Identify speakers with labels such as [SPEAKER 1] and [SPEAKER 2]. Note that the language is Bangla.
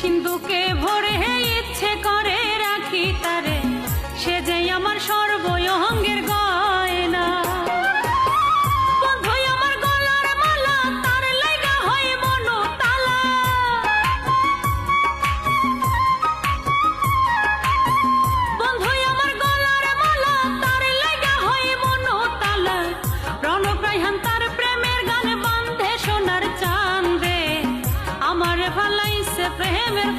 [SPEAKER 1] সিন্ধুকে ভরে ইচ্ছে করে রাখি তারে, সে যে আমার সর্বঙ্গের গয়না। বন্ধু আমার গলার মালা, তার লাগা হয় মনতালা। বন্ধু আমার গলার মালা, তার লাগা হয় মনতালা। রণক রায়হান তার প্রেমের গান বান্ধে সোনার চাঁদে, আমার ভালাইছে প্রেমের